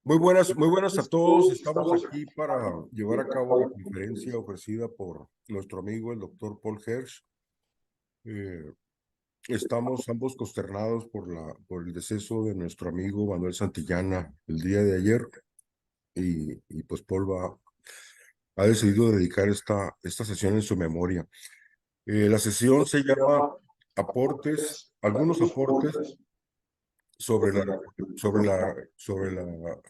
Muy buenas a todos. Estamos aquí para llevar a cabo la conferencia ofrecida por nuestro amigo, el doctor Paul Hersh. Eh, Estamos ambos consternados por el deceso de nuestro amigo Manuel Santillana el día de ayer y pues Paul ha decidido dedicar esta sesión en su memoria. La sesión se llama algunos aportes sobre la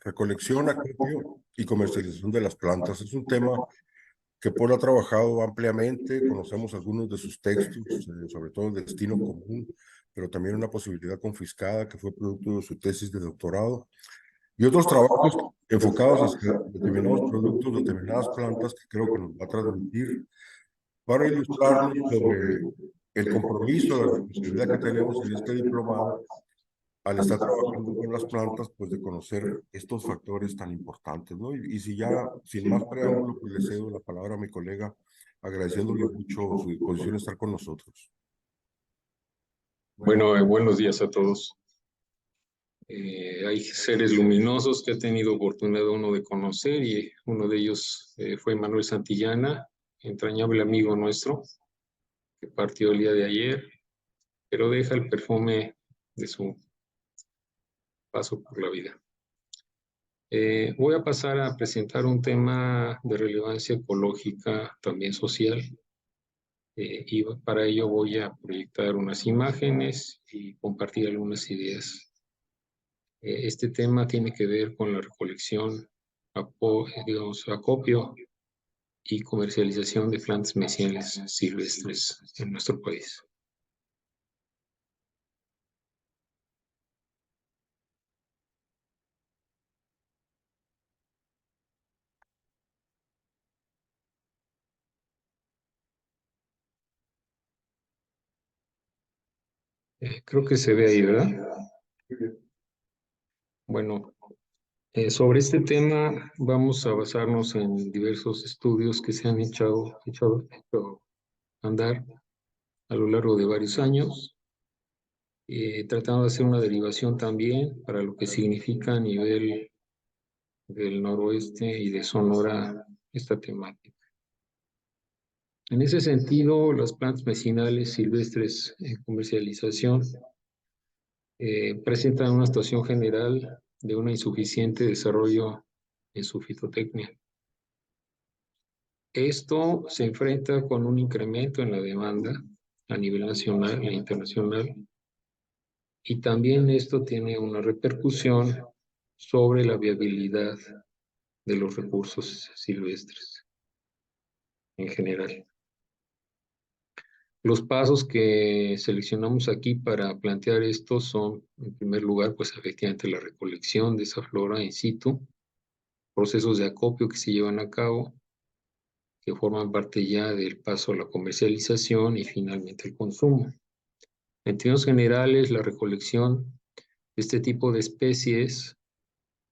recolección, acopio y comercialización de las plantas. Es un tema que Paul ha trabajado ampliamente. Conocemos algunos de sus textos, sobre todo el destino común, pero también una posibilidad confiscada que fue producto de su tesis de doctorado, y otros trabajos enfocados hacia determinados productos, determinadas plantas que creo que nos va a transmitir para ilustrarnos sobre el compromiso, la responsabilidad que tenemos en este diplomado al estar trabajando con las plantas, pues de conocer estos factores tan importantes, ¿no? Y si ya, sin más preámbulo, pues le cedo la palabra a mi colega, agradeciéndole mucho su disposición a estar con nosotros. Bueno, buenos días a todos. Hay seres luminosos que ha tenido oportunidad uno de conocer y uno de ellos fue Manuel Santillana, entrañable amigo nuestro, que partió el día de ayer, pero deja el perfume de su paso por la vida. Voy a pasar a presentar un tema de relevancia ecológica, también social, y para ello voy a proyectar unas imágenes y compartir algunas ideas. Este tema tiene que ver con la recolección, acopio y comercialización de plantas medicinales silvestres en nuestro país. Creo que se ve ahí, ¿verdad? Bueno, sobre este tema vamos a basarnos en diversos estudios que se han echado a andar a lo largo de varios años, tratando de hacer una derivación también para lo que significa a nivel del noroeste y de Sonora esta temática. En ese sentido, las plantas medicinales silvestres en comercialización presentan una situación general de un insuficiente desarrollo en su fitotecnia. Esto se enfrenta con un incremento en la demanda a nivel nacional e internacional, y también esto tiene una repercusión sobre la viabilidad de los recursos silvestres en general. Los pasos que seleccionamos aquí para plantear esto son, en primer lugar, pues efectivamente la recolección de esa flora in situ, procesos de acopio que se llevan a cabo, que forman parte ya del paso a la comercialización y finalmente el consumo. En términos generales, la recolección de este tipo de especies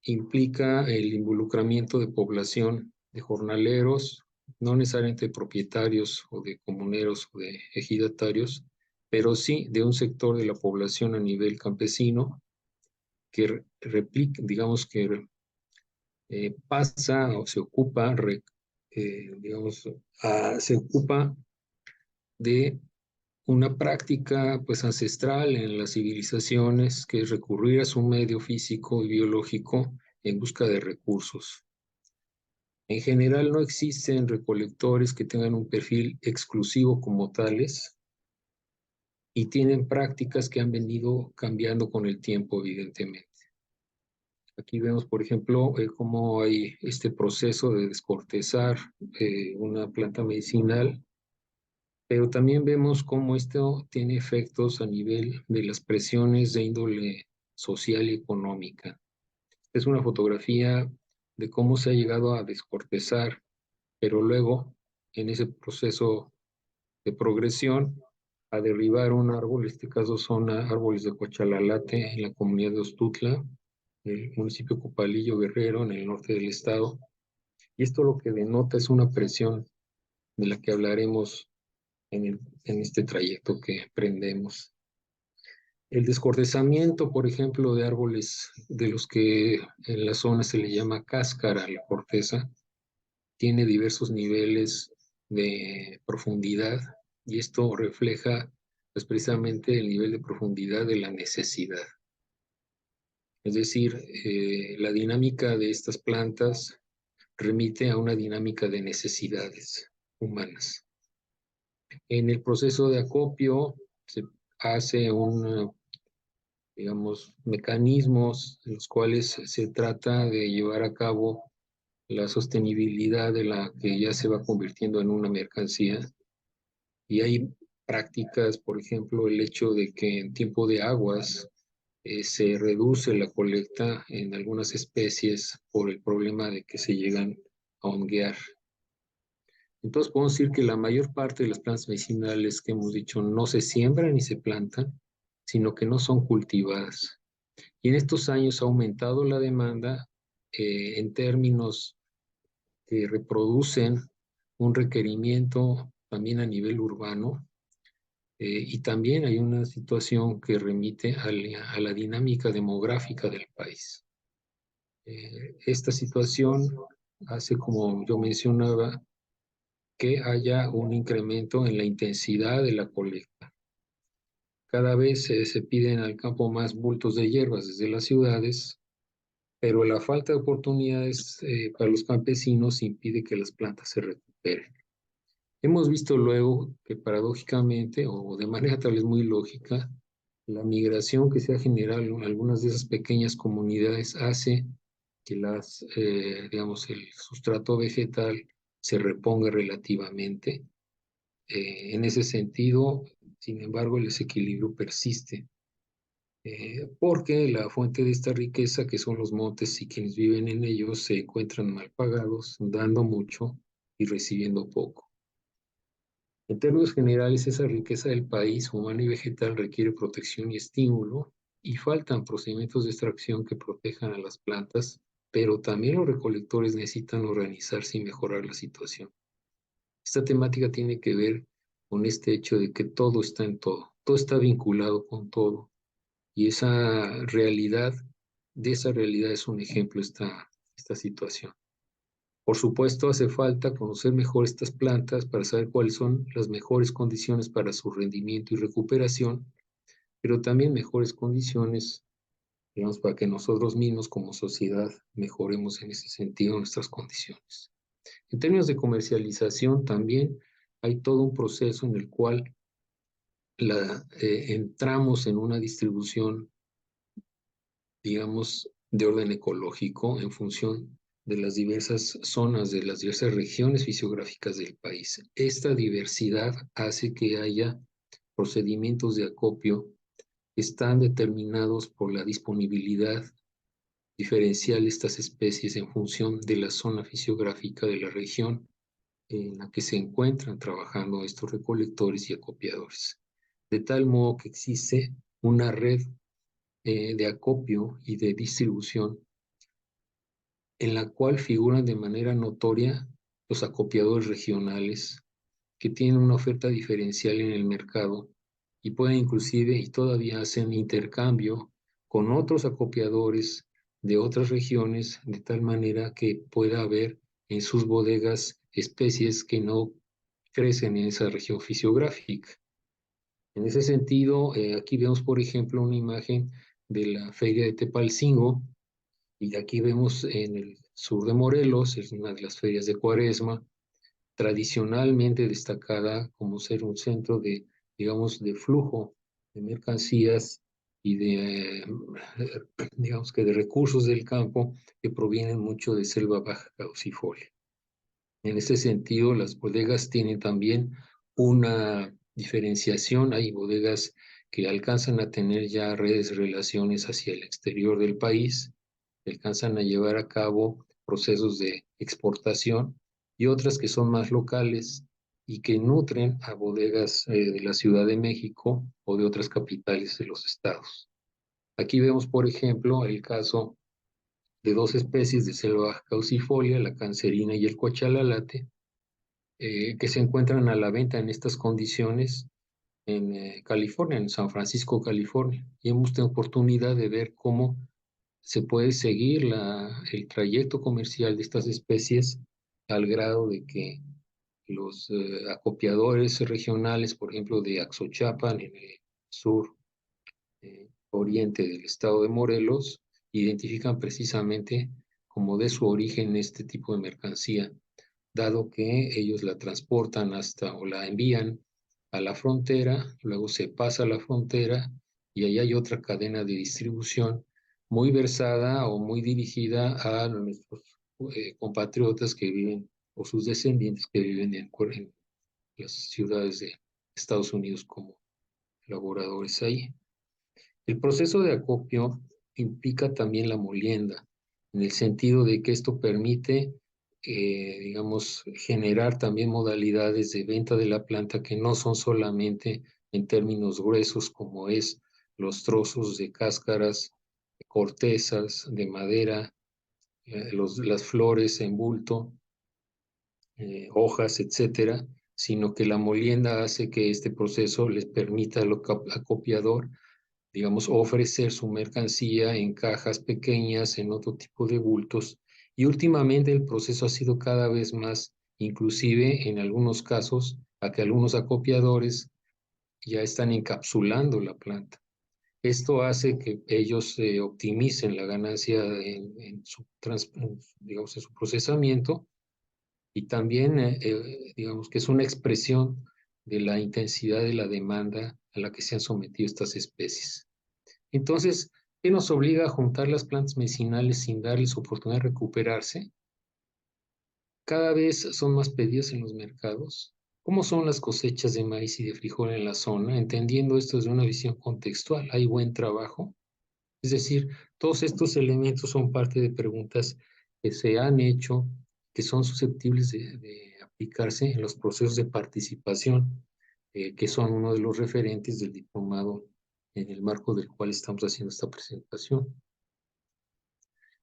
implica el involucramiento de población de jornaleros, no necesariamente de propietarios o de comuneros o de ejidatarios, pero sí de un sector de la población a nivel campesino que replica, digamos que pasa o se ocupa, se ocupa de una práctica pues ancestral en las civilizaciones, que es recurrir a su medio físico y biológico en busca de recursos. En general no existen recolectores que tengan un perfil exclusivo como tales y tienen prácticas que han venido cambiando con el tiempo, evidentemente. Aquí vemos, por ejemplo, cómo hay este proceso de descortezar una planta medicinal, pero también vemos cómo esto tiene efectos a nivel de las presiones de índole social y económica. Es una fotografía de cómo se ha llegado a descortezar, pero luego, en ese proceso de progresión, a derribar un árbol. En este caso son árboles de Cochalalate en la comunidad de Ostutla, el municipio Copalillo Guerrero, en el norte del estado. Y esto lo que denota es una presión de la que hablaremos en este trayecto que emprendemos. El descortezamiento, por ejemplo, de árboles de los que en la zona se le llama cáscara a la corteza, tiene diversos niveles de profundidad y esto refleja pues, precisamente el nivel de profundidad de la necesidad. Es decir, la dinámica de estas plantas remite a una dinámica de necesidades humanas. En el proceso de acopio se hace digamos, mecanismos en los cuales se trata de llevar a cabo la sostenibilidad de la que ya se va convirtiendo en una mercancía. Y hay prácticas, por ejemplo, el hecho de que en tiempo de aguas se reduce la colecta en algunas especies por el problema de que se llegan a honguear. Entonces podemos decir que la mayor parte de las plantas medicinales que hemos dicho no se siembran ni se plantan, sino que no son cultivadas. Y en estos años ha aumentado la demanda en términos que reproducen un requerimiento también a nivel urbano y también hay una situación que remite a la dinámica demográfica del país. Esta situación hace, como yo mencionaba, que haya un incremento en la intensidad de la colecta. Cada vez se piden al campo más bultos de hierbas desde las ciudades, pero la falta de oportunidades para los campesinos impide que las plantas se recuperen. Hemos visto luego que paradójicamente o de manera tal vez muy lógica, la migración que se ha generado en algunas de esas pequeñas comunidades hace que digamos, el sustrato vegetal se reponga relativamente. En ese sentido, sin embargo, el desequilibrio persiste, porque la fuente de esta riqueza, que son los montes y quienes viven en ellos, se encuentran mal pagados, dando mucho y recibiendo poco. En términos generales, esa riqueza del país, humana y vegetal, requiere protección y estímulo, y faltan procedimientos de extracción que protejan a las plantas, pero también los recolectores necesitan organizarse y mejorar la situación. Esta temática tiene que ver con este hecho de que todo está en todo está vinculado con todo, y de esa realidad es un ejemplo esta situación. Por supuesto, hace falta conocer mejor estas plantas para saber cuáles son las mejores condiciones para su rendimiento y recuperación, pero también mejores condiciones, digamos, para que nosotros mismos como sociedad mejoremos en ese sentido nuestras condiciones. En términos de comercialización también hay todo un proceso en el cual entramos en una distribución, digamos, de orden ecológico en función de las diversas zonas, de las diversas regiones fisiográficas del país. Esta diversidad hace que haya procedimientos de acopio que están determinados por la disponibilidad diferencial de estas especies en función de la zona fisiográfica de la región en la que se encuentran trabajando estos recolectores y acopiadores. De tal modo que existe una red de acopio y de distribución en la cual figuran de manera notoria los acopiadores regionales que tienen una oferta diferencial en el mercado y pueden inclusive y todavía hacen intercambio con otros acopiadores de otras regiones de tal manera que pueda haber en sus bodegas especies que no crecen en esa región fisiográfica. En ese sentido, aquí vemos, por ejemplo, una imagen de la feria de Tepalcingo, y aquí vemos en el sur de Morelos, es una de las ferias de Cuaresma, tradicionalmente destacada como ser un centro de, digamos, de flujo de mercancías y de, digamos que de recursos del campo que provienen mucho de selva baja caducifolia. En ese sentido, las bodegas tienen también una diferenciación. Hay bodegas que alcanzan a tener ya redes de relaciones hacia el exterior del país, alcanzan a llevar a cabo procesos de exportación y otras que son más locales y que nutren a bodegas de la Ciudad de México o de otras capitales de los estados. Aquí vemos, por ejemplo, el caso de dos especies de selva caucifolia, la cancerina y el cochalalate, que se encuentran a la venta en estas condiciones en California, en San Francisco, California, y hemos tenido oportunidad de ver cómo se puede seguir el trayecto comercial de estas especies al grado de que los acopiadores regionales, por ejemplo, de Axochapan, en el sur oriente del estado de Morelos, identifican precisamente como de su origen este tipo de mercancía, dado que ellos la transportan hasta o la envían a la frontera, luego se pasa a la frontera y ahí hay otra cadena de distribución muy versada o muy dirigida a nuestros compatriotas que viven o sus descendientes que viven en las ciudades de Estados Unidos como laboradores ahí. El proceso de acopio implica también la molienda, en el sentido de que esto permite, digamos, generar también modalidades de venta de la planta que no son solamente en términos gruesos, como es los trozos de cáscaras, cortezas de madera, las flores en bulto, hojas, etcétera, sino que la molienda hace que este proceso les permita al acopiador, digamos, ofrecer su mercancía en cajas pequeñas, en otro tipo de bultos. Y últimamente el proceso ha sido cada vez más, inclusive en algunos casos, a que algunos acopiadores ya están encapsulando la planta. Esto hace que ellos optimicen la ganancia digamos, en su procesamiento, y también, digamos, que es una expresión de la intensidad de la demanda a la que se han sometido estas especies. Entonces, ¿qué nos obliga a juntar las plantas medicinales sin darles oportunidad de recuperarse? Cada vez son más pedidas en los mercados. ¿Cómo son las cosechas de maíz y de frijol en la zona? Entendiendo esto desde una visión contextual, ¿hay buen trabajo? Es decir, todos estos elementos son parte de preguntas que se han hecho, que son susceptibles de aplicarse en los procesos de participación, que son uno de los referentes del diplomado en el marco del cual estamos haciendo esta presentación.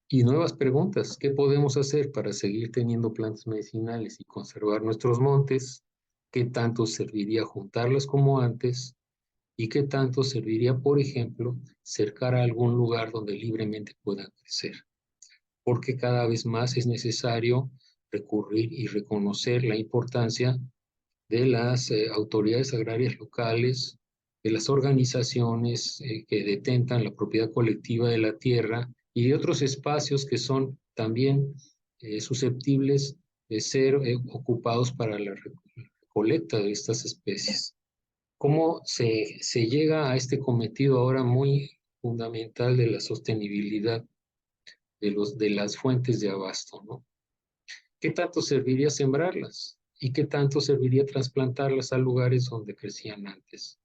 Y nuevas preguntas: ¿qué podemos hacer para seguir teniendo plantas medicinales y conservar nuestros montes? ¿Qué tanto serviría juntarlas como antes? ¿Y qué tanto serviría, por ejemplo, cercar a algún lugar donde libremente puedan crecer? Porque cada vez más es necesario recurrir y reconocer la importancia de las autoridades agrarias locales, de las organizaciones que detentan la propiedad colectiva de la tierra y de otros espacios que son también susceptibles de ser ocupados para la recolecta de estas especies. ¿Cómo se llega a este cometido ahora muy fundamental de la sostenibilidad de las fuentes de abasto, ¿no? ¿Qué tanto serviría sembrarlas? ¿Y qué tanto serviría trasplantarlas a lugares donde crecían antes?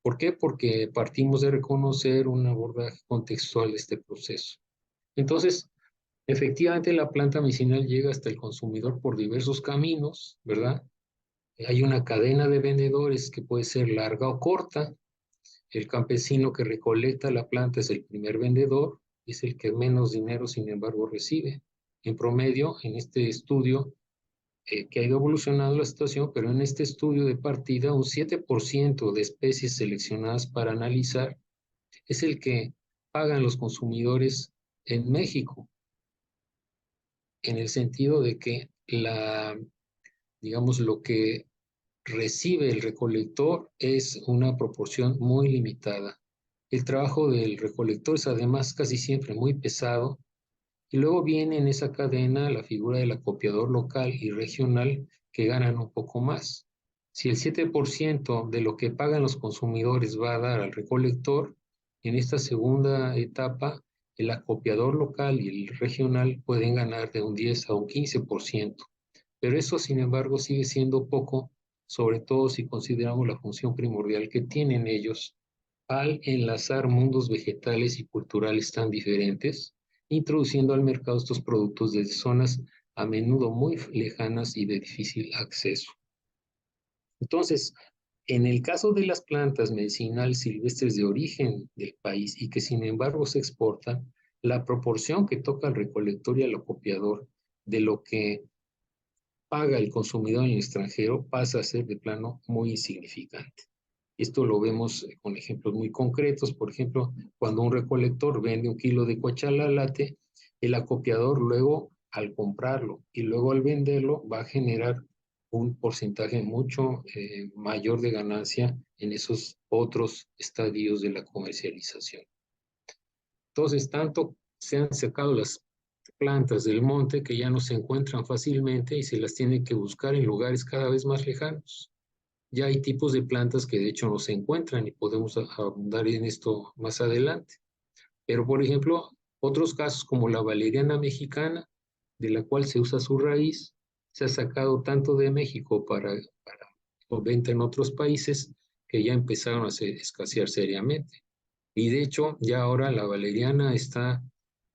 ¿Por qué? Porque partimos de reconocer un abordaje contextual de este proceso. Entonces, efectivamente, la planta medicinal llega hasta el consumidor por diversos caminos, ¿verdad? Hay una cadena de vendedores que puede ser larga o corta. El campesino que recolecta la planta es el primer vendedor, es el que menos dinero, sin embargo, recibe. En promedio, en este estudio, que ha ido evolucionando la situación, pero en este estudio de partida, un 7% de especies seleccionadas para analizar es el que pagan los consumidores en México, en el sentido de que digamos, lo que recibe el recolector es una proporción muy limitada. El trabajo del recolector es además casi siempre muy pesado, y luego viene en esa cadena la figura del acopiador local y regional, que ganan un poco más. Si el 7% de lo que pagan los consumidores va a dar al recolector, en esta segunda etapa el acopiador local y el regional pueden ganar de un 10 a un 15%. Pero eso, sin embargo, sigue siendo poco, sobre todo si consideramos la función primordial que tienen ellos al enlazar mundos vegetales y culturales tan diferentes, introduciendo al mercado estos productos desde zonas a menudo muy lejanas y de difícil acceso. Entonces, en el caso de las plantas medicinales silvestres de origen del país y que sin embargo se exportan, la proporción que toca al recolector y al acopiador de lo que paga el consumidor en el extranjero pasa a ser de plano muy insignificante. Esto lo vemos con ejemplos muy concretos. Por ejemplo, cuando un recolector vende 1 kilo de cuachalalate, el acopiador luego, al comprarlo y luego al venderlo, va a generar un porcentaje mucho mayor de ganancia en esos otros estadios de la comercialización. Entonces, tanto se han sacado las plantas del monte que ya no se encuentran fácilmente y se las tiene que buscar en lugares cada vez más lejanos. Ya hay tipos de plantas que de hecho no se encuentran y podemos abundar en esto más adelante. Pero, por ejemplo, otros casos como la valeriana mexicana, de la cual se usa su raíz, se ha sacado tanto de México para venta en otros países que ya empezaron a escasear seriamente. Y de hecho, ya ahora la valeriana está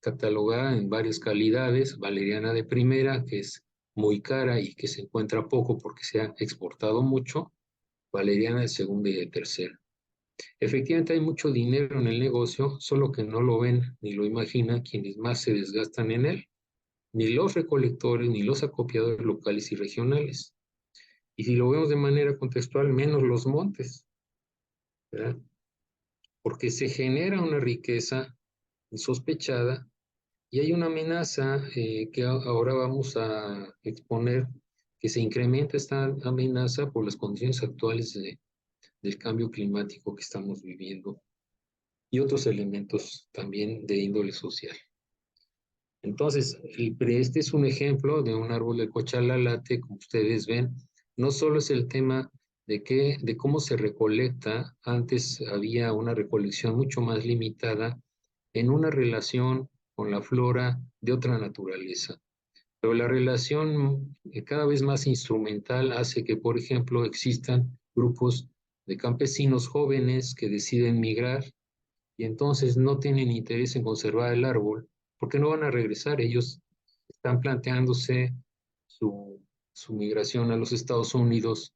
catalogada en varias calidades: valeriana de primera, que es muy cara y que se encuentra poco porque se ha exportado mucho; valeriana de segunda y de tercera. Efectivamente hay mucho dinero en el negocio, solo que no lo ven ni lo imaginan quienes más se desgastan en él, ni los recolectores, ni los acopiadores locales y regionales. Y si lo vemos de manera contextual, menos los montes, ¿verdad? Porque se genera una riqueza insospechada y hay una amenaza que ahora vamos a exponer, que se incrementa esta amenaza por las condiciones actuales del cambio climático que estamos viviendo y otros elementos también de índole social. Entonces, este es un ejemplo de un árbol de cochalalate. Como ustedes ven, no solo es el tema de cómo se recolecta. Antes había una recolección mucho más limitada en una relación con la flora de otra naturaleza. Pero la relación cada vez más instrumental hace que, por ejemplo, existan grupos de campesinos jóvenes que deciden migrar y entonces no tienen interés en conservar el árbol porque no van a regresar. Ellos están planteándose su migración a los Estados Unidos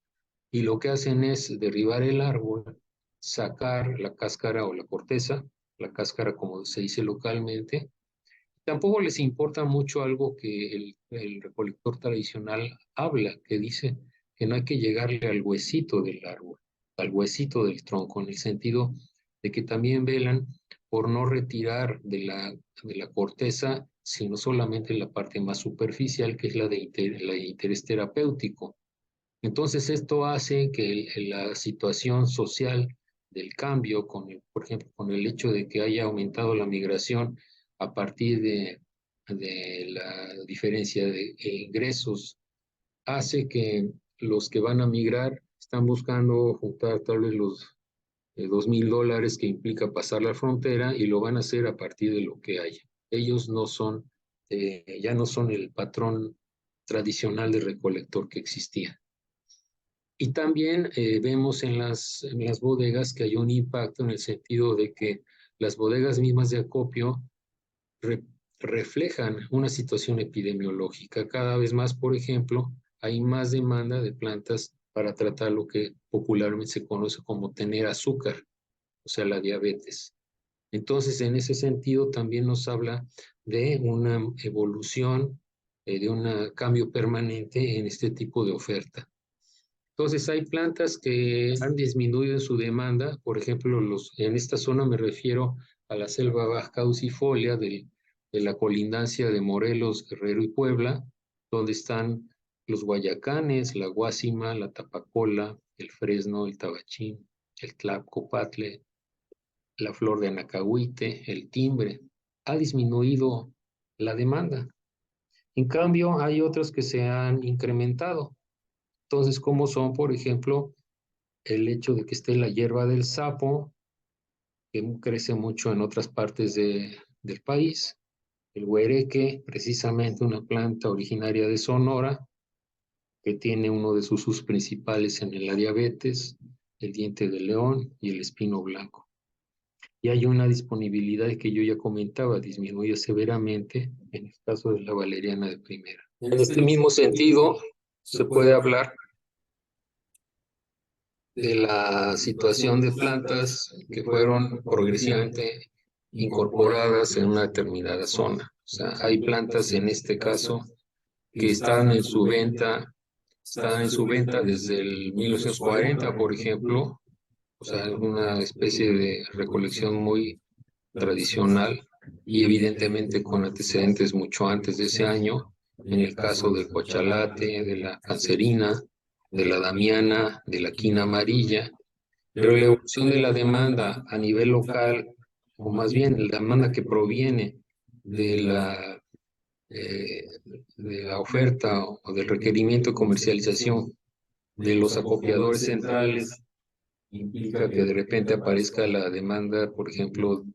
y lo que hacen es derribar el árbol, sacar la cáscara o la corteza, la cáscara como se dice localmente. Tampoco les importa mucho algo que el recolector tradicional habla, que dice que no hay que llegarle al huesito del árbol, al huesito del tronco, en el sentido de que también velan por no retirar de la corteza, sino solamente la parte más superficial, que es la de interés terapéutico. Entonces esto hace que la situación social del cambio, por ejemplo, con el hecho de que haya aumentado la migración a partir de la diferencia de ingresos, hace que los que van a migrar están buscando juntar tal vez los $2,000 que implica pasar la frontera, y lo van a hacer a partir de lo que haya. Ellos no son, ya no son el patrón tradicional de recolector que existía. Y también vemos en las bodegas que hay un impacto en el sentido de que las bodegas mismas de acopio reflejan una situación epidemiológica. Cada vez más, por ejemplo, hay más demanda de plantas para tratar lo que popularmente se conoce como tener azúcar, o sea, la diabetes. Entonces, en ese sentido, también nos habla de una evolución, de un cambio permanente en este tipo de oferta. Entonces, hay plantas que han disminuido en su demanda. Por ejemplo, en esta zona me refiero a la selva baja caducifolia de la colindancia de Morelos, Guerrero y Puebla, donde están los guayacanes, la guásima, la tapacola, el fresno, el tabachín, el tlacopatle, la flor de anacahuite, el timbre. Ha disminuido la demanda. En cambio, hay otros que se han incrementado. Entonces, como son, por ejemplo, el hecho de que esté la hierba del sapo, que crece mucho en otras partes del país; el huereque, precisamente una planta originaria de Sonora, que tiene uno de sus usos principales en la diabetes; el diente de león y el espino blanco. Y hay una disponibilidad que yo ya comentaba, disminuye severamente en el caso de la valeriana de primera. En este mismo sentido, se puede hablar de la situación de plantas que fueron progresivamente incorporadas en una determinada zona. O sea, hay plantas en este caso que están en su venta desde el 1940, por ejemplo, o sea, una especie de recolección muy tradicional y evidentemente con antecedentes mucho antes de ese año, en el caso del cochalate, de la cancerina, de la damiana, de la quina amarilla, pero la evolución de la demanda a nivel local, o más bien la demanda que proviene de eh, de la oferta o del requerimiento de comercialización de los acopiadores centrales, implica que de repente aparezca la demanda, por ejemplo,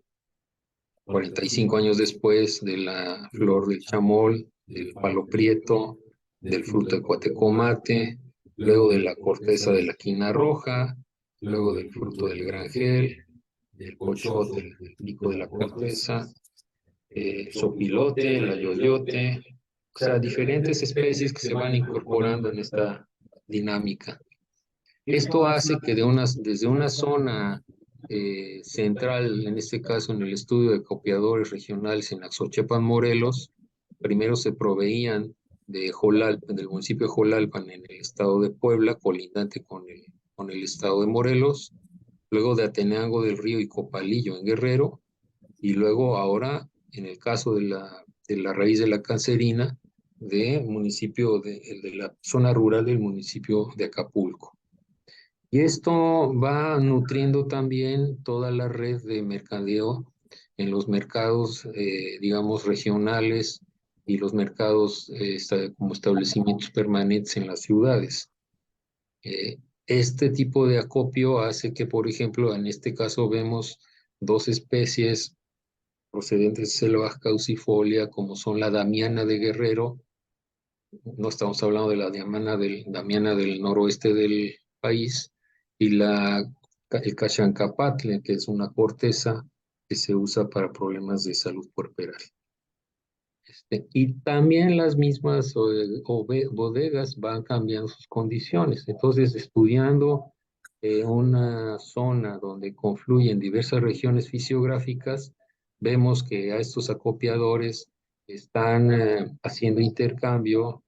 45 años después de la flor del chamol, del palo prieto, del fruto de cuatecomate, luego de la corteza de la quina roja, luego del fruto del granjel, del cochote, del pico de la corteza, sopilote, la yoyote, o sea, diferentes especies que se van incorporando en esta dinámica. Esto hace que desde una zona central, en este caso en el estudio de copiadores regionales en Axochepan, Morelos, primero se proveían de Jolalpan, del municipio de Jolalpan en el estado de Puebla, colindante con el estado de Morelos, luego de Atenango del Río y Copalillo en Guerrero, y luego ahora, en el caso de la raíz de la cancerina, de la zona rural del municipio de Acapulco. Y esto va nutriendo también toda la red de mercadeo en los mercados, digamos, regionales y los mercados como establecimientos permanentes en las ciudades. Este tipo de acopio hace que, por ejemplo, en este caso vemos dos especies procedentes de selva caucifolia, como son la damiana de Guerrero. No estamos hablando de la damiana del noroeste del país, y el cachancapatl, que es una corteza que se usa para problemas de salud puerperal. Y también las mismas bodegas van cambiando sus condiciones. Entonces, estudiando una zona donde confluyen diversas regiones fisiográficas, vemos que a estos acopiadores están haciendo intercambio.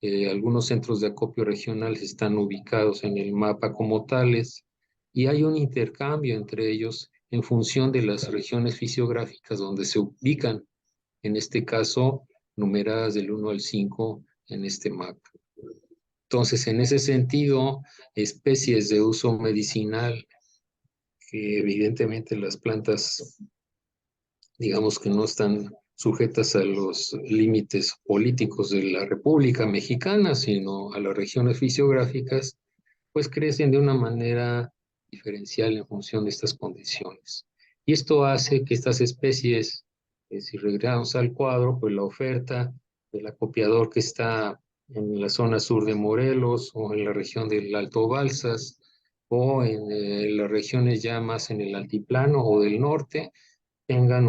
Algunos centros de acopio regionales están ubicados en el mapa como tales, y hay un intercambio entre ellos en función de las regiones fisiográficas donde se ubican, en este caso numeradas del 1 al 5 en este mapa. Entonces, en ese sentido, especies de uso medicinal, que evidentemente las plantas, digamos que no están sujetas a los límites políticos de la República Mexicana, sino a las regiones fisiográficas, pues crecen de una manera diferencial en función de estas condiciones. Y esto hace que estas especies, si regresamos al cuadro, pues la oferta del acopiador que está en la zona sur de Morelos o en la región del Alto Balsas o en las regiones ya más en el altiplano o del norte, tengan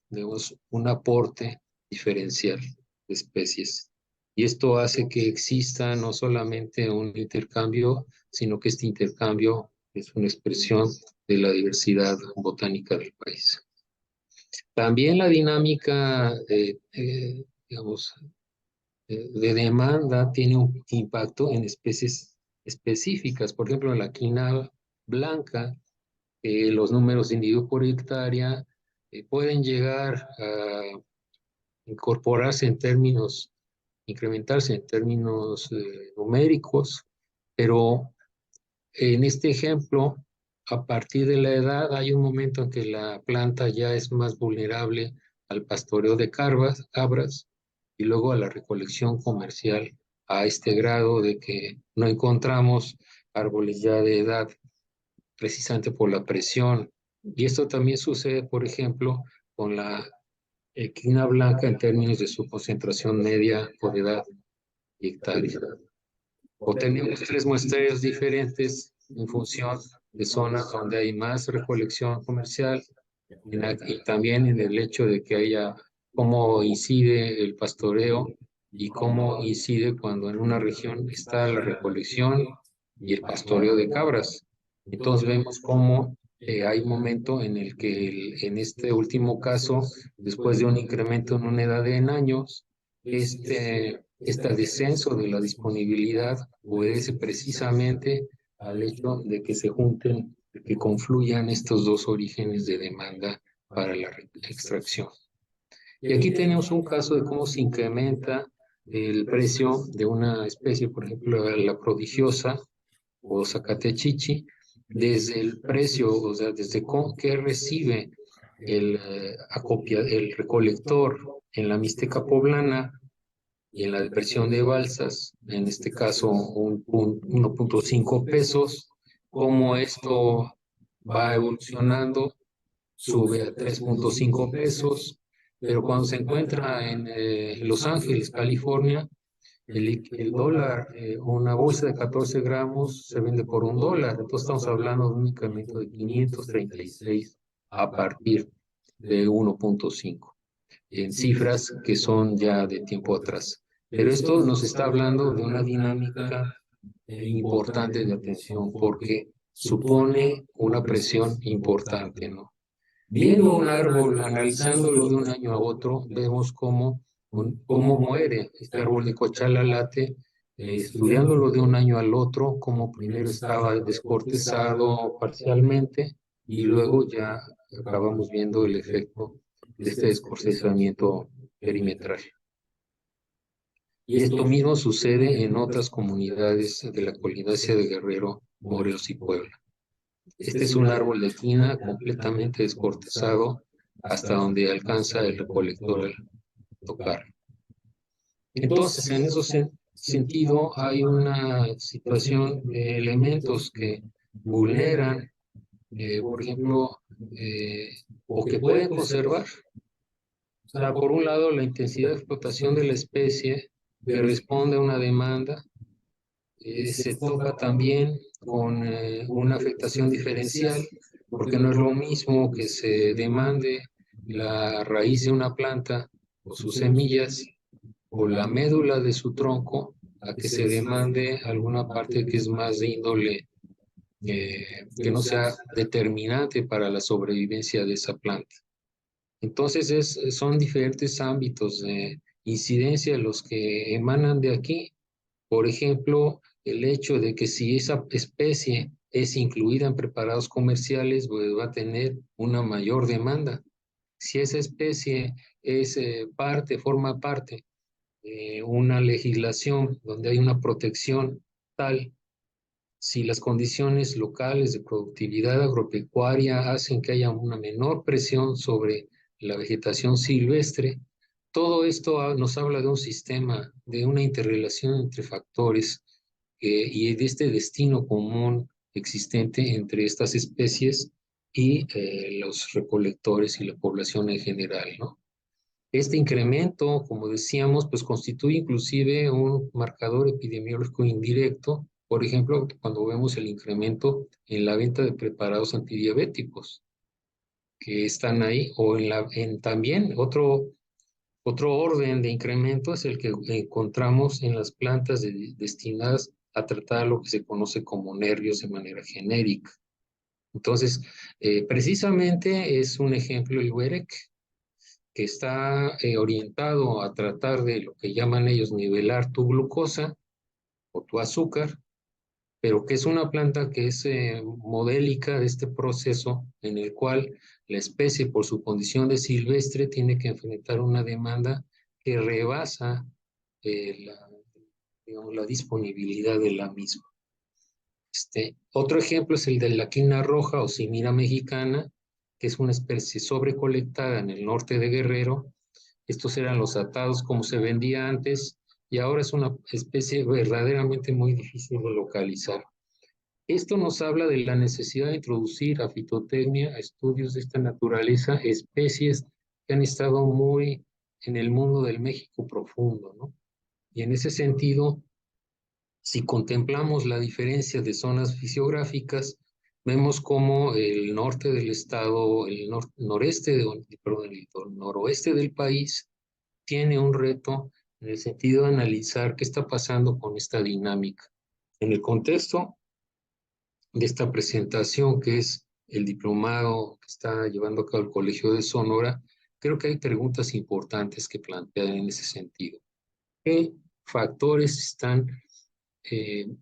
digamos, un aporte diferencial de especies. Y esto hace que exista no solamente un intercambio, sino que este intercambio es una expresión de la diversidad botánica del país. También la dinámica, digamos, de demanda tiene un impacto en especies específicas. Por ejemplo, en la quina blanca, los números de individuos por hectárea pueden llegar a incorporarse en términos, incrementarse en términos numéricos, pero en este ejemplo, a partir de la edad, hay un momento en que la planta ya es más vulnerable al pastoreo de cabras y luego a la recolección comercial, a este grado de que no encontramos árboles ya de edad precisamente por la presión. Y esto también sucede, por ejemplo, con la quina blanca en términos de su concentración media por edad y hectárea. O tenemos tres muestreos diferentes en función de zonas donde hay más recolección comercial, y también en el hecho de que haya cómo incide el pastoreo y cómo incide cuando en una región está la recolección y el pastoreo de cabras. Entonces vemos cómo hay un momento en el que en este último caso, después de un incremento en una edad en años, este descenso de la disponibilidad obedece precisamente al hecho de que se junten, de que confluyan estos dos orígenes de demanda para la extracción. Y aquí tenemos un caso de cómo se incrementa el precio de una especie, por ejemplo, la prodigiosa o zacatechichi, desde el precio, o sea, desde que recibe el recolector en la Mixteca poblana y en la depresión de Balsas, en este caso 1.5 pesos, cómo esto va evolucionando, sube a 3.5 pesos, pero cuando se encuentra en Los Ángeles, California, el dólar, una bolsa de 14 gramos se vende por $1. Entonces estamos hablando de un incremento de 536 a partir de 1.5, en cifras que son ya de tiempo atrás. Pero esto nos está hablando de una dinámica importante de atención porque supone una presión importante, ¿no? Viendo un árbol, analizándolo de un año a otro, vemos cómo muere este árbol de Cochalalate, estudiándolo de un año al otro, cómo primero estaba descortezado parcialmente y luego ya acabamos viendo el efecto de este descortezamiento perimetral. Y esto mismo sucede en otras comunidades de la colindancia de Guerrero, Morelos y Puebla. Este es un árbol de quina completamente descortezado hasta donde alcanza el recolector al tocar. Entonces, en ese sentido, hay una situación de elementos que vulneran, por ejemplo, o que pueden conservar. O sea, por un lado, la intensidad de explotación de la especie que responde a una demanda se toca también con una afectación diferencial, porque no es lo mismo que se demande la raíz de una planta o sus semillas o la médula de su tronco a que se demande alguna parte que es más de índole, que no sea determinante para la sobrevivencia de esa planta. Entonces son diferentes ámbitos de incidencia los que emanan de aquí. Por ejemplo, el hecho de que si esa especie es incluida en preparados comerciales, pues va a tener una mayor demanda. Si esa especie es forma parte de una legislación donde hay una protección tal, si las condiciones locales de productividad agropecuaria hacen que haya una menor presión sobre la vegetación silvestre, todo esto nos habla de un sistema, de una interrelación entre factores y de este destino común existente entre estas especies y los recolectores y la población en general, ¿no? Este incremento, como decíamos, pues constituye inclusive un marcador epidemiológico indirecto, por ejemplo, cuando vemos el incremento en la venta de preparados antidiabéticos que están ahí, o también otro orden de incremento es el que encontramos en las plantas destinadas a tratar lo que se conoce como nervios de manera genérica. Entonces, precisamente es un ejemplo el Huerec, que está orientado a tratar de lo que llaman ellos nivelar tu glucosa o tu azúcar, pero que es una planta que es modélica de este proceso en el cual la especie, por su condición de silvestre, tiene que enfrentar una demanda que rebasa la disponibilidad de la misma. Otro ejemplo es el de la quina roja o cimira mexicana, que es una especie sobrecolectada en el norte de Guerrero. Estos eran los atados como se vendía antes y ahora es una especie verdaderamente muy difícil de localizar. Esto nos habla de la necesidad de introducir a fitotecnia, a estudios de esta naturaleza, especies que han estado muy en el mundo del México profundo, ¿no? Y en ese sentido, si contemplamos la diferencia de zonas fisiográficas, vemos como el norte del estado, el noroeste del país tiene un reto en el sentido de analizar qué está pasando con esta dinámica. En el contexto de esta presentación, que es el diplomado que está llevando a cabo el Colegio de Sonora, creo que hay preguntas importantes que plantear en ese sentido. ¿Qué factores están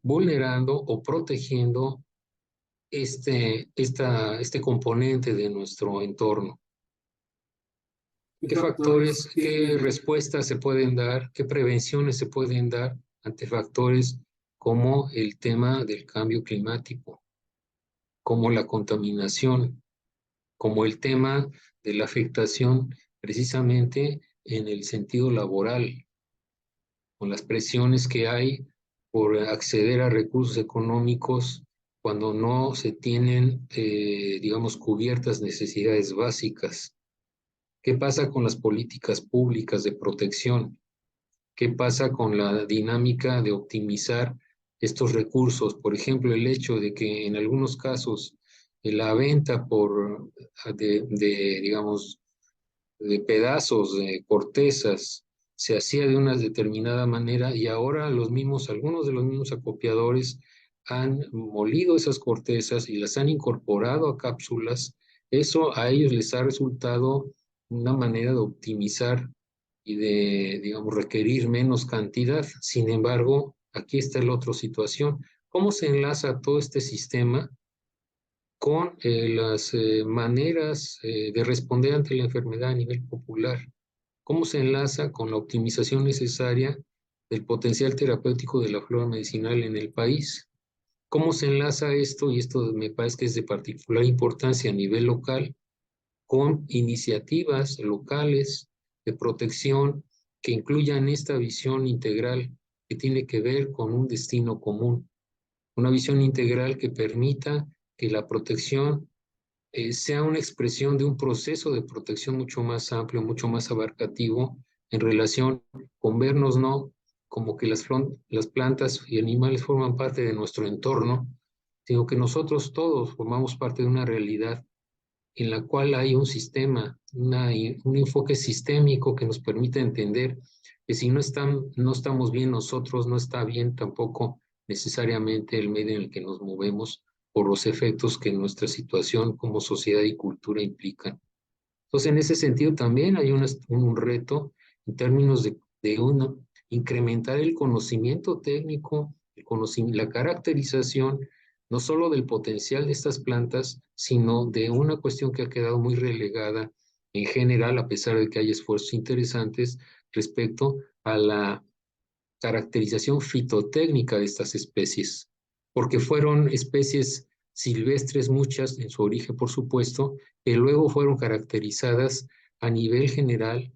vulnerando o protegiendo este componente de nuestro entorno. ¿Qué factores, qué respuestas se pueden dar, qué prevenciones se pueden dar ante factores como el tema del cambio climático, como la contaminación, como el tema de la afectación precisamente en el sentido laboral, con las presiones que hay por acceder a recursos económicos cuando no se tienen, digamos, cubiertas necesidades básicas? ¿Qué pasa con las políticas públicas de protección? ¿Qué pasa con la dinámica de optimizar estos recursos? Por ejemplo, el hecho de que en algunos casos la venta digamos, de pedazos de cortezas se hacía de una determinada manera y ahora algunos de los mismos acopiadores han molido esas cortezas y las han incorporado a cápsulas. Eso a ellos les ha resultado una manera de optimizar y de, digamos, requerir menos cantidad. Sin embargo, aquí está la otra situación. ¿Cómo se enlaza todo este sistema con las maneras de responder ante la enfermedad a nivel popular? ¿Cómo se enlaza con la optimización necesaria del potencial terapéutico de la flora medicinal en el país? ¿Cómo se enlaza esto? Y esto me parece que es de particular importancia a nivel local, con iniciativas locales de protección que incluyan esta visión integral que tiene que ver con un destino común, una visión integral que permita que la protección sea una expresión de un proceso de protección mucho más amplio, mucho más abarcativo en relación con vernos no como que las plantas y animales forman parte de nuestro entorno, sino que nosotros todos formamos parte de una realidad en la cual hay un sistema, un enfoque sistémico que nos permite entender que si no estamos bien nosotros, no está bien tampoco necesariamente el medio en el que nos movemos por los efectos que nuestra situación como sociedad y cultura implican. Entonces, en ese sentido también hay un reto en términos de incrementar el conocimiento técnico, la caracterización, no solo del potencial de estas plantas, sino de una cuestión que ha quedado muy relegada en general, a pesar de que hay esfuerzos interesantes respecto a la caracterización fitotécnica de estas especies, porque fueron especies silvestres, muchas en su origen, por supuesto, que luego fueron caracterizadas a nivel general.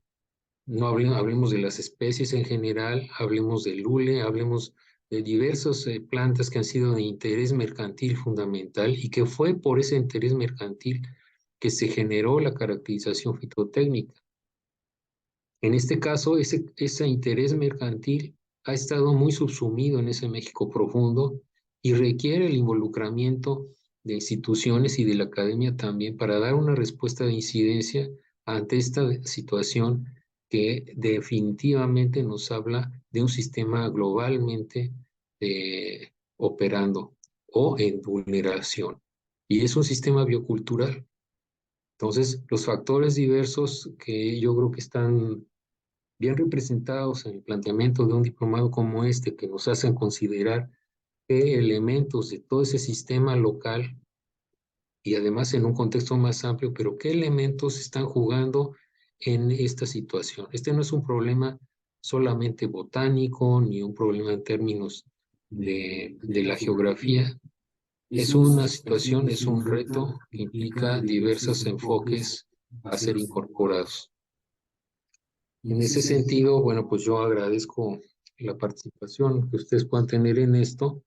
No hablemos de las especies en general, hablemos del hule, hablemos de diversas plantas que han sido de interés mercantil fundamental y que fue por ese interés mercantil que se generó la caracterización fitotécnica. En este caso, ese interés mercantil ha estado muy subsumido en ese México profundo y requiere el involucramiento de instituciones y de la academia también para dar una respuesta de incidencia ante esta situación que definitivamente nos habla de un sistema globalmente operando o en vulneración. Y es un sistema biocultural. Entonces, los factores diversos que yo creo que están bien representados en el planteamiento de un diplomado como este, que nos hacen considerar qué elementos de todo ese sistema local y además en un contexto más amplio, pero qué elementos están jugando en esta situación. Este no es un problema solamente botánico, ni un problema en términos de la geografía. Es una situación, es un reto que implica diversos enfoques a ser incorporados. En ese sentido, bueno, pues yo agradezco la participación que ustedes puedan tener en esto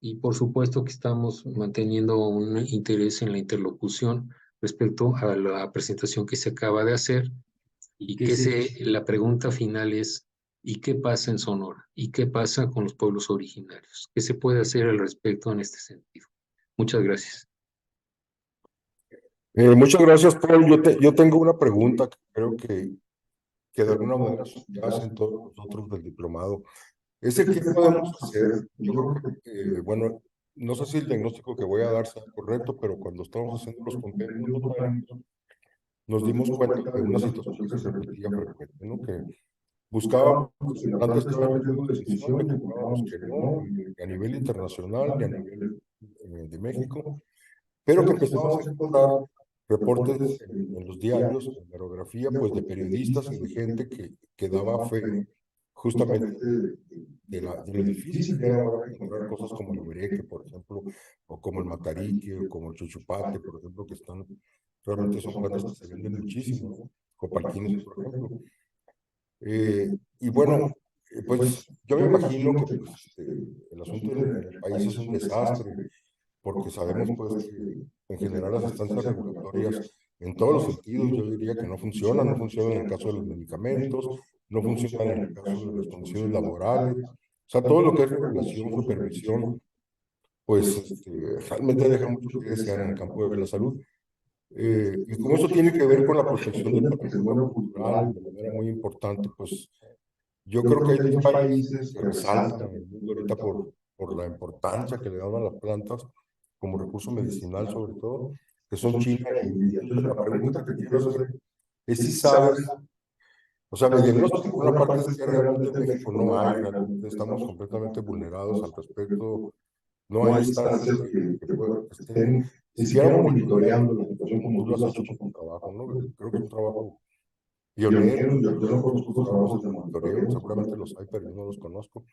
y por supuesto que estamos manteniendo un interés en la interlocución respecto a la presentación que se acaba de hacer y la pregunta final es, ¿y qué pasa en Sonora? ¿Y qué pasa con los pueblos originarios? ¿Qué se puede hacer al respecto en este sentido? Muchas gracias. Muchas gracias, Paul. Yo tengo una pregunta que creo que de alguna manera hacen todos nosotros del diplomado. ¿Qué podemos hacer? Yo creo que, bueno, no sé si el diagnóstico que voy a dar sea correcto, pero cuando estábamos haciendo los compendios botánicos, nos dimos cuenta de una situación que se repetía frecuente, ¿no? Que buscábamos que las plantas estaban en riesgo de extinción, le comprábamos que no, ni a nivel internacional, ni a nivel de México, pero que empezamos a encontrar reportes en los diarios, en la orografía, pues de periodistas y de gente que daba fe justamente de lo difícil que era ahora encontrar cosas como el huereque, por ejemplo, o como el matarique, o como el chuchupate, por ejemplo, que están, realmente son plantas que se venden muchísimo, ¿no? Copalquines, por ejemplo. Y bueno, pues yo me imagino que pues, el asunto en el país es un desastre, porque sabemos pues que en general las instancias regulatorias en todos los sentidos yo diría que no funcionan en el caso de los medicamentos, no funcionan en el caso de las condiciones laborales, o sea, todo lo que es regulación, supervisión, pues realmente deja mucho que desear en el campo de la salud. Y como eso tiene que ver con la protección del patrimonio cultural de manera muy importante, pues yo creo que hay dos países que resaltan en el mundo ahorita por la importancia que le dan a las plantas como recurso medicinal sobre todo, que son China e India. Entonces, la pregunta que te quiero hacer es si sabes, o sea, mi diagnóstico por una parte es que realmente en México no hay, realmente estamos completamente vulnerados al respecto, no hay instancias que estén ni siquiera monitoreando la situación como tú lo has hecho con tu trabajo, ¿no? Creo que es un trabajo pionero, yo no conozco otros trabajos de monitoreo, seguramente los hay, pero yo no los conozco,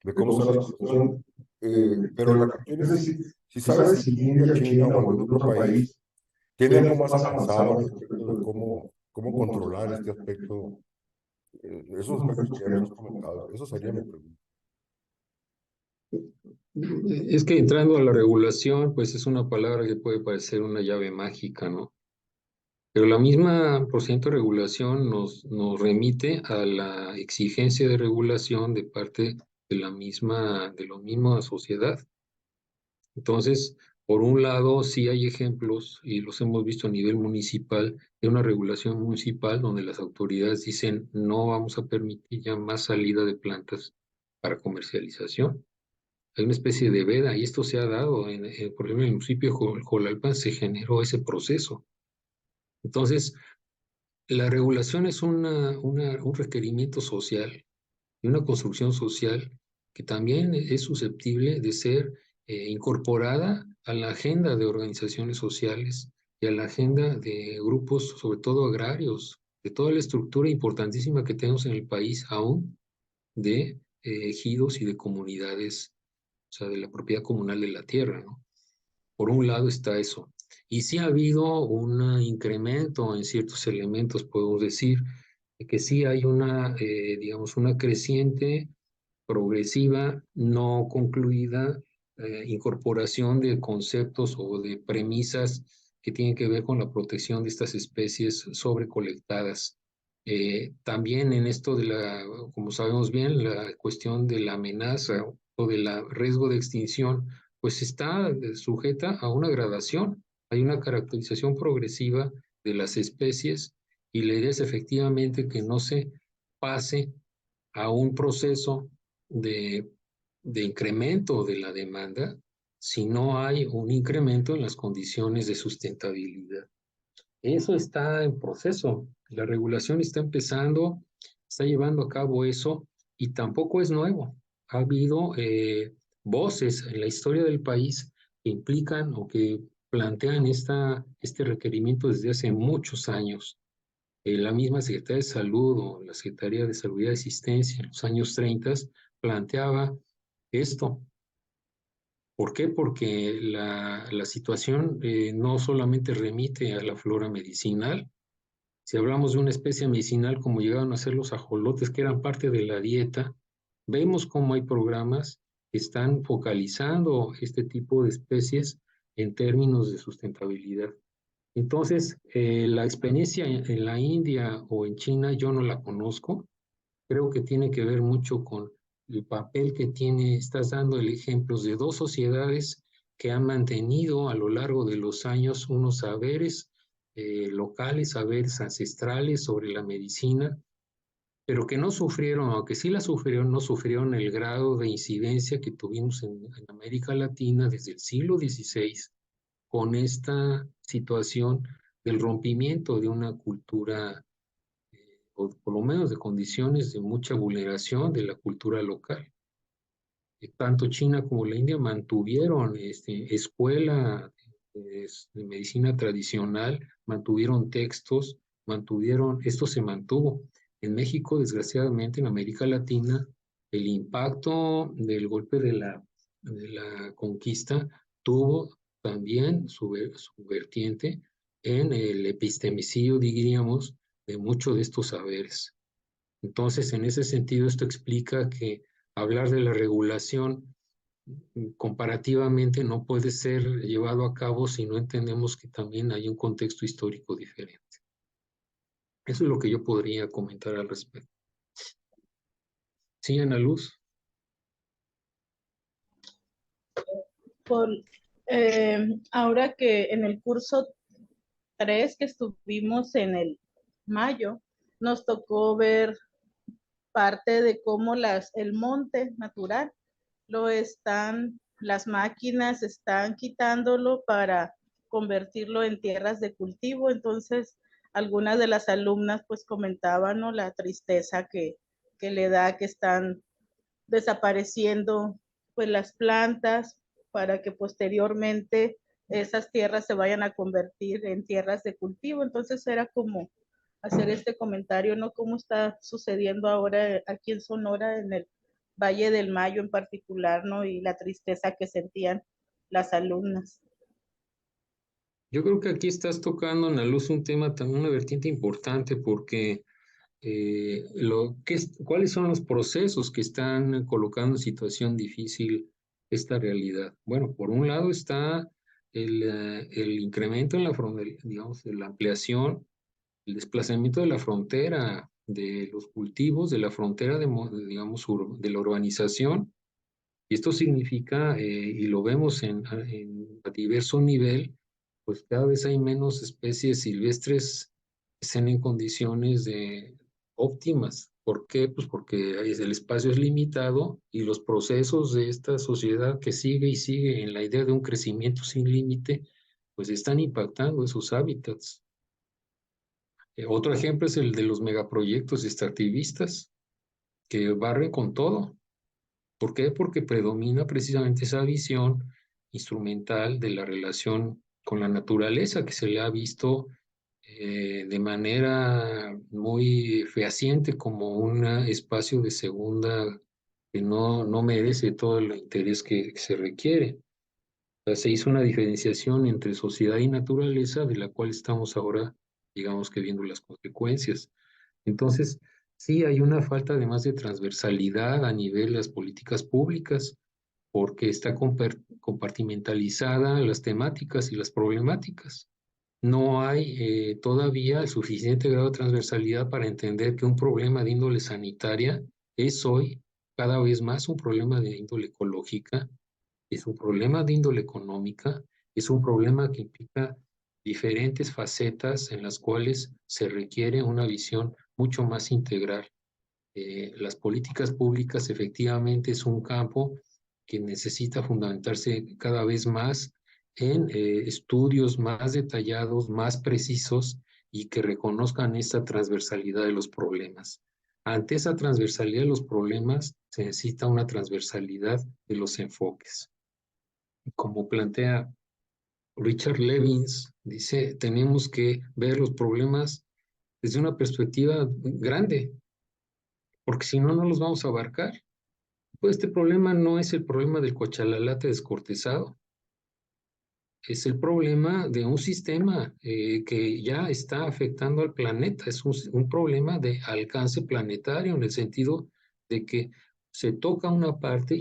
de cómo está la situación. Pero la cuestión es si sabes si India, China o algún otro país tiene algo más avanzado al respecto de cómo controlar este aspecto, esos aspectos que ya nos has comentado. Eso sería mi pregunta. Es que entrando a la regulación, pues es una palabra que puede parecer una llave mágica, ¿no? Pero la misma procedimiento de regulación nos remite a la exigencia de regulación de parte de la misma sociedad. Entonces, por un lado, sí hay ejemplos, y los hemos visto a nivel municipal, de una regulación municipal donde las autoridades dicen no vamos a permitir ya más salida de plantas para comercialización. Hay una especie de veda, y esto se ha dado, por ejemplo, en el municipio de Jolalpan se generó ese proceso. Entonces, la regulación es un requerimiento social y una construcción social que también es susceptible de ser incorporada a la agenda de organizaciones sociales y a la agenda de grupos, sobre todo agrarios, de toda la estructura importantísima que tenemos en el país aún de ejidos y de comunidades, o sea, de la propiedad comunal de la tierra, ¿no? Por un lado está eso. Y sí ha habido un incremento en ciertos elementos, podemos decir, que sí hay digamos, una creciente, progresiva, no concluida, incorporación de conceptos o de premisas que tienen que ver con la protección de estas especies sobrecolectadas. También en esto como sabemos bien, la cuestión de la amenaza o del riesgo de extinción, pues está sujeta a una gradación. Hay una caracterización progresiva de las especies y la idea es efectivamente que no se pase a un proceso de, de incremento de la demanda si no hay un incremento en las condiciones de sustentabilidad. Eso está en proceso. La regulación está empezando, está llevando a cabo eso y tampoco es nuevo. Ha habido voces en la historia del país que implican o que plantean este requerimiento desde hace muchos años. La misma Secretaría de Salud o la Secretaría de Salud y Asistencia en los años 30 planteaba esto. ¿Por qué? Porque la situación no solamente remite a la flora medicinal. Si hablamos de una especie medicinal como llegaron a ser los ajolotes, que eran parte de la dieta, vemos cómo hay programas que están focalizando este tipo de especies en términos de sustentabilidad. Entonces, la experiencia en la India o en China yo no la conozco. Creo que tiene que ver mucho con el papel que estás dando el ejemplo de dos sociedades que han mantenido a lo largo de los años unos saberes locales, saberes ancestrales sobre la medicina, pero que no sufrieron, aunque sí la sufrieron, no sufrieron el grado de incidencia que tuvimos en América Latina desde el siglo XVI con esta situación del rompimiento de una cultura o por lo menos de condiciones de mucha vulneración de la cultura local. Tanto China como la India mantuvieron escuela de medicina tradicional, mantuvieron textos, esto se mantuvo. En México, desgraciadamente, en América Latina, el impacto del golpe de la conquista tuvo también su vertiente en el epistemicidio, diríamos, de muchos de estos saberes. Entonces, en ese sentido, esto explica que hablar de la regulación comparativamente no puede ser llevado a cabo si no entendemos que también hay un contexto histórico diferente. Eso es lo que yo podría comentar al respecto. Sí, Ana Luz. Ahora que en el curso 3 que estuvimos en el mayo, nos tocó ver parte de cómo el monte natural las máquinas están quitándolo para convertirlo en tierras de cultivo. Entonces, algunas de las alumnas pues comentaban, ¿no?, la tristeza que le da que están desapareciendo pues las plantas para que posteriormente esas tierras se vayan a convertir en tierras de cultivo. Entonces era como hacer este comentario, ¿no?, cómo está sucediendo ahora aquí en Sonora, en el Valle del Mayo en particular, ¿no?, y la tristeza que sentían las alumnas. Yo creo que aquí estás tocando, Ana Luz, un tema también, una vertiente importante, porque ¿cuáles son los procesos que están colocando en situación difícil esta realidad? Bueno, por un lado está el incremento en la frontera, digamos, de la ampliación, el desplazamiento de la frontera de los cultivos, de la frontera digamos, de la urbanización. Y esto significa, y lo vemos a diverso nivel, pues cada vez hay menos especies silvestres que estén en condiciones óptimas. ¿Por qué? Pues porque el espacio es limitado y los procesos de esta sociedad que sigue y sigue en la idea de un crecimiento sin límite, pues están impactando esos hábitats. Otro ejemplo es el de los megaproyectos extractivistas que barren con todo. ¿Por qué? Porque predomina precisamente esa visión instrumental de la relación con la naturaleza que se le ha visto de manera muy fehaciente como un espacio de segunda que no merece todo el interés que se requiere. O sea, se hizo una diferenciación entre sociedad y naturaleza de la cual estamos ahora, digamos que viendo las consecuencias. Entonces, sí hay una falta además de transversalidad a nivel de las políticas públicas, porque está compartimentalizada las temáticas y las problemáticas. No hay todavía el suficiente grado de transversalidad para entender que un problema de índole sanitaria es hoy cada vez más un problema de índole ecológica, es un problema de índole económica, es un problema que implica diferentes facetas en las cuales se requiere una visión mucho más integral. Las políticas públicas efectivamente es un campo que necesita fundamentarse cada vez más en estudios más detallados, más precisos y que reconozcan esta transversalidad de los problemas. Ante esa transversalidad de los problemas se necesita una transversalidad de los enfoques. Como plantea Richard Levins, dice, tenemos que ver los problemas desde una perspectiva grande, porque si no, no los vamos a abarcar. Pues este problema no es el problema del cochalalate descortezado, es el problema de un sistema que ya está afectando al planeta, es un problema de alcance planetario en el sentido de que se toca una parte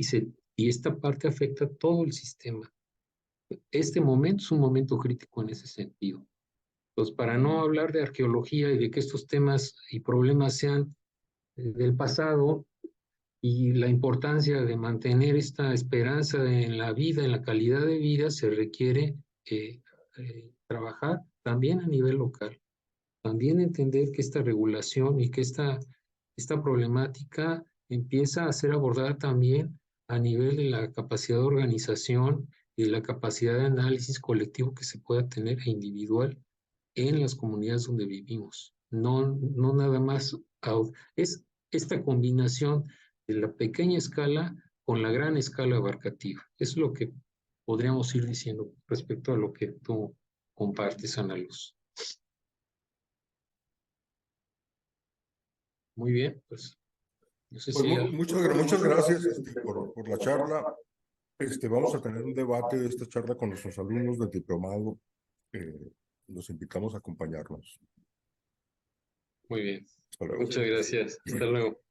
y esta parte afecta a todo el sistema. Este momento es un momento crítico en ese sentido. Entonces, para no hablar de arqueología y de que estos temas y problemas sean del pasado, y la importancia de mantener esta esperanza en la vida, en la calidad de vida, se requiere trabajar también a nivel local. También entender que esta regulación y que esta problemática empieza a ser abordada también a nivel de la capacidad de organización y de la capacidad de análisis colectivo que se pueda tener e individual en las comunidades donde vivimos. No nada más out. Es esta combinación de la pequeña escala con la gran escala abarcativa. Es lo que podríamos ir diciendo respecto a lo que tú compartes, Ana Luz. Muy bien, pues no sé Pues si muchas gracias por la charla. Vamos a tener un debate de esta charla con nuestros alumnos del diplomado. Los invitamos a acompañarnos. muy bien. Hasta luego. Muchas gracias. Hasta luego.